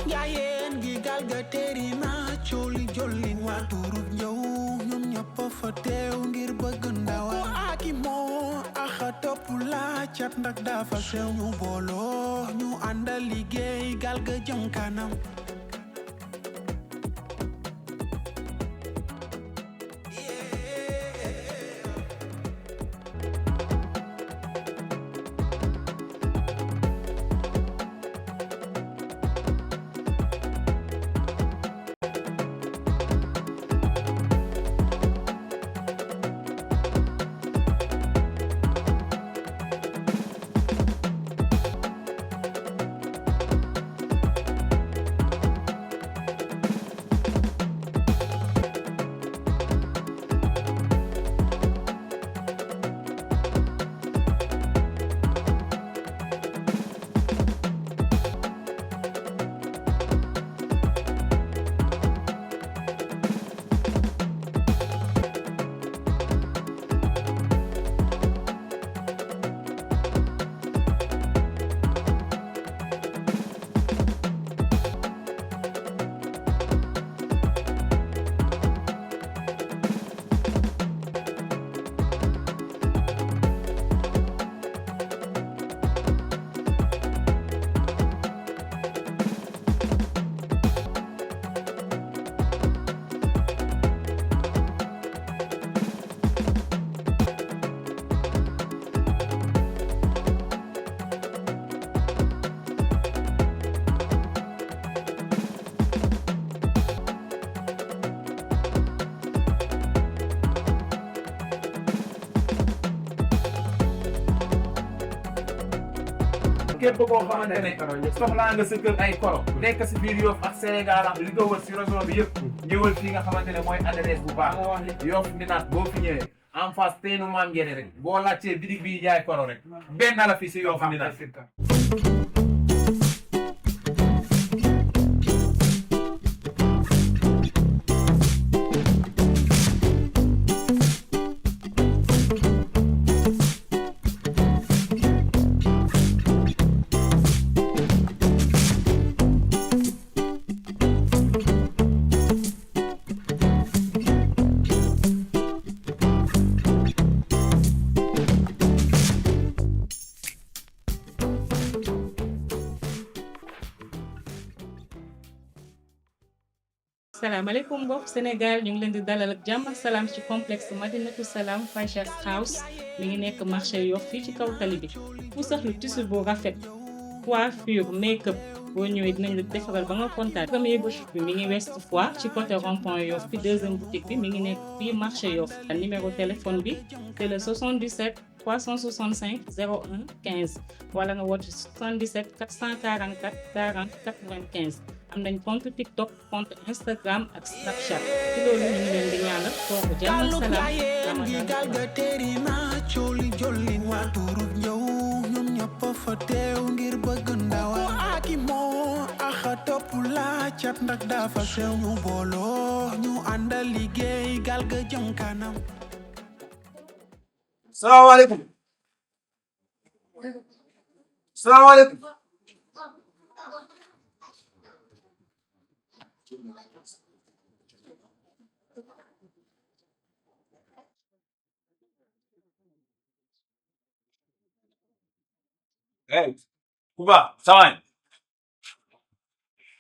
Ndiayenne gi galga terina coli jollin wa turut ñëw ñoom ñëpp fa teew ngir bëgg ndawa aki moo axa topp la cat ndax dafa sew ñu booloo ñu àndal liggéey galga jëm kanam képp koo xamante ne soxlaa nga sa kër ay koro nekk si biir Yoff ak Sénégal ak li ko wër si région bi yëpp ñëwal fii nga xamante ne mooy adresse bu baax Yoff Ndinaat boo fi ñëwee en face teenu maam Ngene rek boo laajtee bitig bi jaay koro rek benn la fi si Yoff Ndinaat. salaamaaleykum mbokk Sénégal ñu ngi leen di dalal ak jàmm ak salaam ci complexe Madinatu Salaam Fashion House mi ngi nekk marché Yoff fii ci kaw tali bi ku soxla tissu bu rafet coiffure make-up boo ñëwee dinañ la defaral ba nga kontaan. premier boutique bi mi ngi West Foire ci côté rond-point Yoff fi deuxième boutique bi mi ngi nekk fii marché Yoff. numéro téléphone bi c'est le 77 365 01 15 wala nga woote 77 444 40 95. am nañ compte TikTok compte Instagram ak Snapchat ci loolu ñu ngi leen di ñaanal kooku jàmm ak salaam gi galga terina coli jollin wa turut ñëw ñoom ñëpp fa teew ngir bëgg ndawa aki moo axa topp la cat ndax dafa sew ñu booloo ñu àndal liggéey galga jëm kanam. salaamaaleykum. salaamaaleykum. Hey, Kuba, sawaay.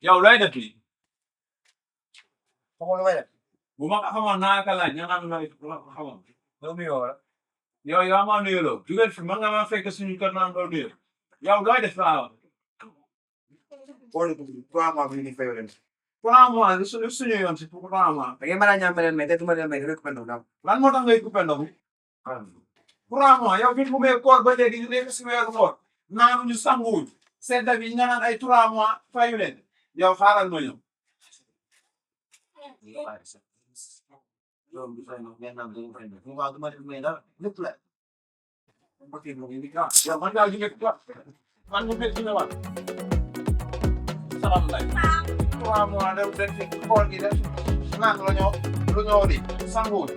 Yow looy def nii. xamoo lu may def. bu ma ko xamoon naa ka laaj nga xam ne xamoon. loolu nuyoo la. yow yaa ma nuyuloo. jugee fi man nga ma fekk suñu kër naan doo nuyu. yow looy def laa wax. boole ko 3 mois bi ñu fayoo leen. 3 mois suñu yoon si 3 mois. da ngeen mën a ñaan ma leen mais te du ma leen may rek pendoo daal. lan moo tax ngay coupé ndox mi. 3 mois yow bi mu mee koor ba léegi ñu nekk si weeru koor. naanuñu sanguwuñ. sedda bi nga naan ay 3 mois fayu leen. yow xaaral ma ñëw. loolu du fay ndox ngeen naan dañu fay ndox. waaw du ma def may dara lépp la. ok moom it yow man ngaa jóge man ñu fekk dina war. salaam lay. 3 mois dem dem si koor gi def naan lu ñoo di sanguwuñ.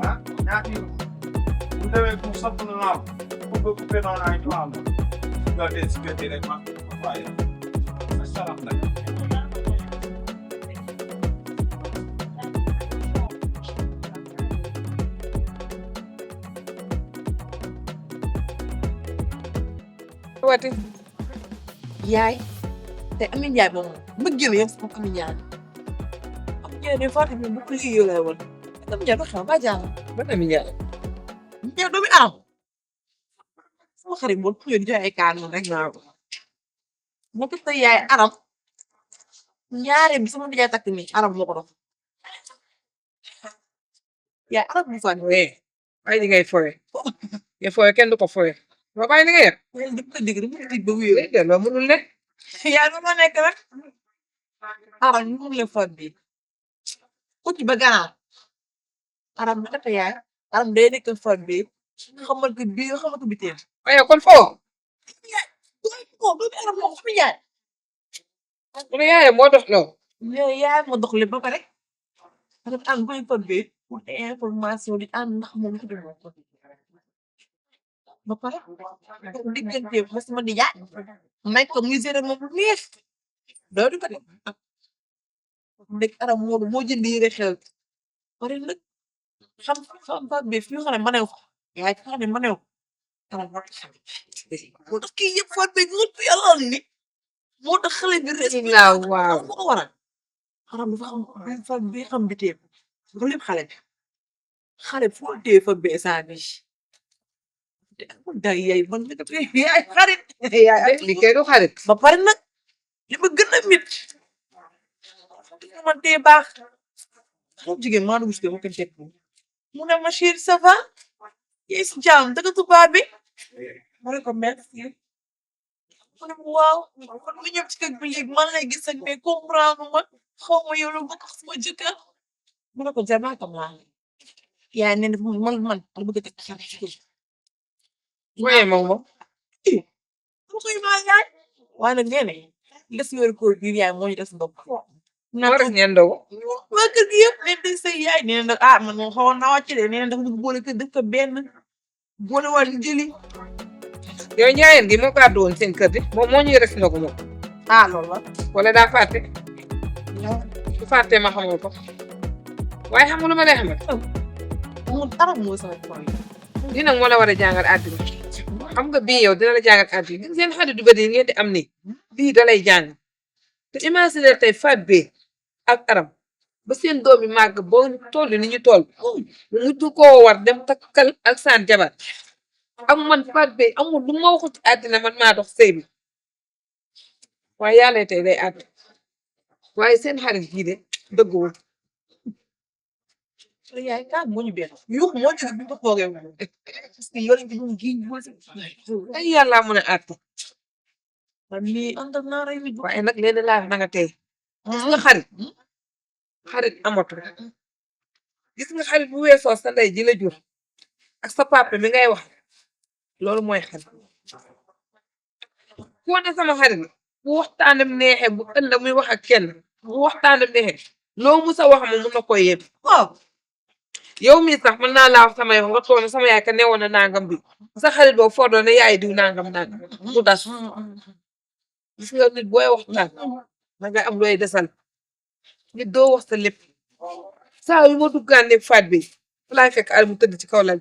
ah ñaati bu demee pour sopp na naaw pour nga coupé noonu ay 3 mois. nga dee si gerte rek ma waaye salaam lay. wati yaay te Ami Ndiaye moom mbëggeel yëpp sama Ami Ndiaye Ami Ndiaye des fois tamit bu ko liggéeyoo lay woon Ami Ndiaye du xam ba jàng ba Ami Ndiaye Ndiaye doomi aram sama xarit moom ku ñëw di joxe ay kaanu rek naa ko ma ko tey yaay aram ñaare bi sama Ndiaye takk nii aram moo ko dox yaay aram bu fan ay di ngay foye ya foye kenn du ko foye ma bàyyi li nga yëg di ko digg mu digg ba wéew de lo mënul ne yaa no ma nekk rek aram ñu le fan bi ku ci ba ganaar aram na ta yaay aram day nekk fan bi xamal ko bi xamal ko biteel ay kon fo yaay do aram mo xam yaay mu yaay moo dox lo yaay moo dox le ba pare aram am koy fan bi pour information di am ndax moom ci def ko ba pare diggante ba sama di jaay may ko musée rek moom lu neex doo di ko def ndek aram moo jënd yére xel pare nag xam ba bi fi xam ne manew yaay xam ne manew aram moo tax moo tax kii yëpp fan bi nga ko yàlla ni moo tax xale bi res waaw moo ko waral aram dafa xam fan bi xam biteem nga lépp xale foo dee fa beesaa bi day yaay man yaay xarit yaay li kay du xarit ba pare nag li ma gën a mit man tee baax xam jigéen maa dugg si ma kenn teg mu ne ma chérie ça va yaay si jàmm dëgg tubaab bi ma ne ko merci mu ne ma waaw kon ma ñëw ci kër bi léegi man lay gis ak mais comprendre ma xaw ma yow la bokk sama jëkkër mu ne ko jamaa kam laa yaay nee na man la bëgg a teg xarit waaye moom moom mu koy maa yaay waaye nag nee na des yooyu koor bi yaay moo ñu des ndox naa ko ngeen dogo waa kër gi yëpp nee nañ say yaay nee na ah man moom xawoon naa wàcc de nee na dafa bëgg boole kër def ko benn boole waa di jëli yow njaayeen gi moo gàddu woon seen kër di moom moo ñuy res ndogu moom ah loolu la wala daa fàtte su fàtte ma xamoo ko waaye xam nga lu ma lay xamal mu dara moo sama koy lii nag moo la war a jàngal àddina xam nga bii yow dina la jàngal àddina seen xarit du bëri ngeen di am ni bii da lay jàng te imaginer tey fat bee ak aram ba seen doom yi màgg boo toll ni ñu toll mu mujj koo war dem takkal ak saan jabar ak man fat bee amul lu ma waxut ci àddina man maa dox sëy bi waaye yàlla tey day àdd waaye seen xarit bii de dëgguwul yaay ka moo ñu benn yuux moo ñu bi ko foogee parce que yow lañ ko doon giñ bo ay yàlla mën a àtt man lii àndal naa rey nit waaye nag leen laa na nga tey gis nga xarit amatu gis nga xarit bu weesoo sa ndey ji la jur ak sa papa mi ngay wax loolu mooy xarit koo ne sama xarit bu waxtaanam neexee bu ëllëg muy wax ak kenn bu waxtaanam neexee loo musa wax ma mun na koy yëpp waaw yow mii sax mën naa laa wax sama yow nga toog sama yaay ka newoon na nangam bi sa xarit boobu foo doon ne yaay diw nangam mu das gis nga nit booy waxtaan da nga am looy desal nit doo wax sa lépp saa yu ma duggaan ne faat bi fu laay fekk al mu tëdd ci kaw lal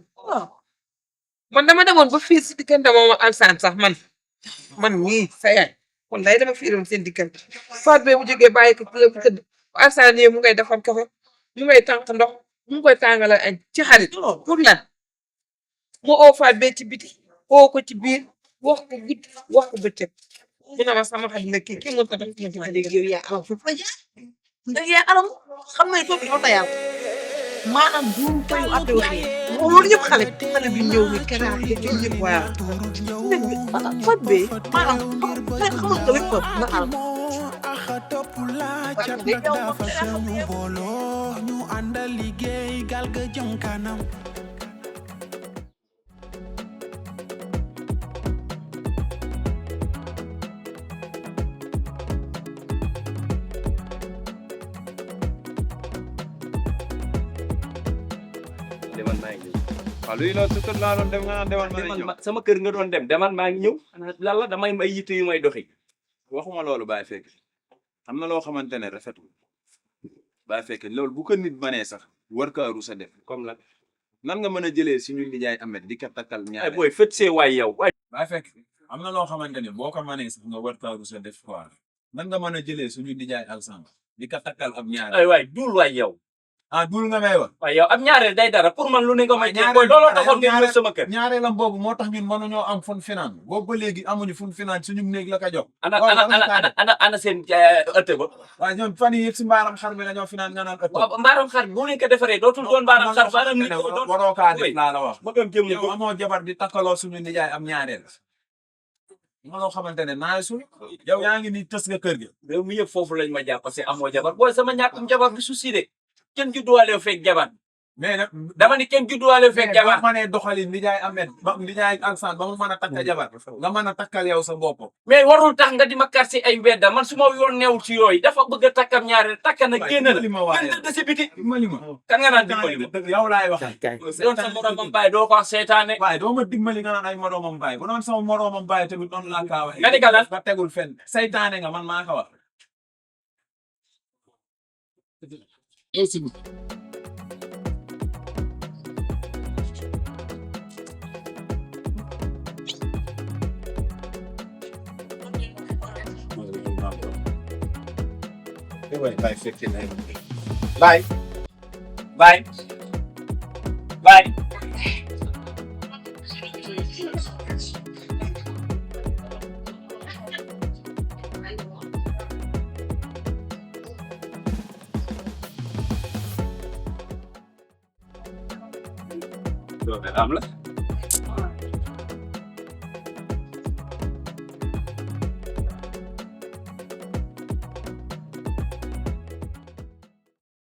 man dama demoon ba fii si diggante moom ak alsaan sax man mii sa yaay wallaay dama fiiroon seen diggante faat bi mu jógee bàyyi ko tëdd alsaan yi mu ngay defar kafe mu ngay tànk ndox mu ngi koy tàngalal añ ci xarit pour lan mu oo faat bee ci biti oo ko ci biir wax ko guddi wax ko bëccëg mu ne ma sama xarit la kii mu tax ma dégg yow yaa alam foofu la jaar ndax yaa alam xam nga toog dafa tayal maanaam bu koy atte waxee loolu yëpp xale bi ñëw ni karaat ci ñëpp waaw faat bee maanaam xamal nga wépp na am ñu àndal liggéey gal ga jëm kanam demal maa ngi ñëw waaw luy loolu sa kër laa doon dem nga naan demal maa ngi ñëw sama kër nga doon dem demal maa ngi ñëw lan la damay ay yitte yu may doxi waxuma loolu bàyyi fekk am na loo xamante ne rafetul bàyyi fekk loolu bu ko nit manee sax war kaa rusa def comme lan nan nga mën a jëlee suñu nijaay Ahmed di ka takkal ñaar ay booy fët see waay yow waay bàyyi fekk am na loo xamante ni boo ko mënee sax nga war kaa rus a def quoi nan nga mën a jëlee suñu nijaay Alsaan di ko takkal ab ñaareel. ay waay duul waay yow. ah dul nga may wax. waaye yow ab ñaareel day dara pour man lu ne nga may jéem booy looloo taxoon ngeen ñëw sama kër. ñaareelam boobu moo tax ñun mënuñoo am fun finaan boobu ba léegi amuñu fun finaan suñu néeg la ko jox. ana seen ëtte ba. waaw ñoom fan yii yëpp si mbaaram xar mi la ñoo finaan nga naan ëtt. waaw mbaaram xar bu ngeen ko defaree dootul doon mbaaram xar mbaaram nit ko doon. waroo kaa def laa la wax. ma doon jëm yow amoo jabar di takkaloo suñu nijaay am ñaareel. ma loo xamante ne naay suñu. yow yaa ngi ni tës nga kër gi. réew mi yëpp foofu lañ ma jàpp parce que amoo jabar booy sama ñàkkum jabar bi su si de kenn judduwaale fekk jabar. mais nag dama ni kenn judduwaale fekk jabar. mais boo mënee doxali nijaay Ahmed ba nijaay Alsaan ba mu mën a takk jabar nga mën a takkal yow sa bopp. mais warul tax nga di ma kar si ay mbedda man su ma yoon neewul si yooyu dafa bëgg a takkam ñaareel takka na génn na gën tëdd si biti. dimbali ma kan nga naan dimbali ma. yow laay wax. doon sa moromam baay doo ko wax seetaane. waaye doo ma dimbali nga naan ay moromam baay bu doon sama moromam baay tamit noonu laa kaa waxee. nga ni ka lan nga tegul fenn saytaane nga man maa ko wax. Bye. Bye. Bye. Am la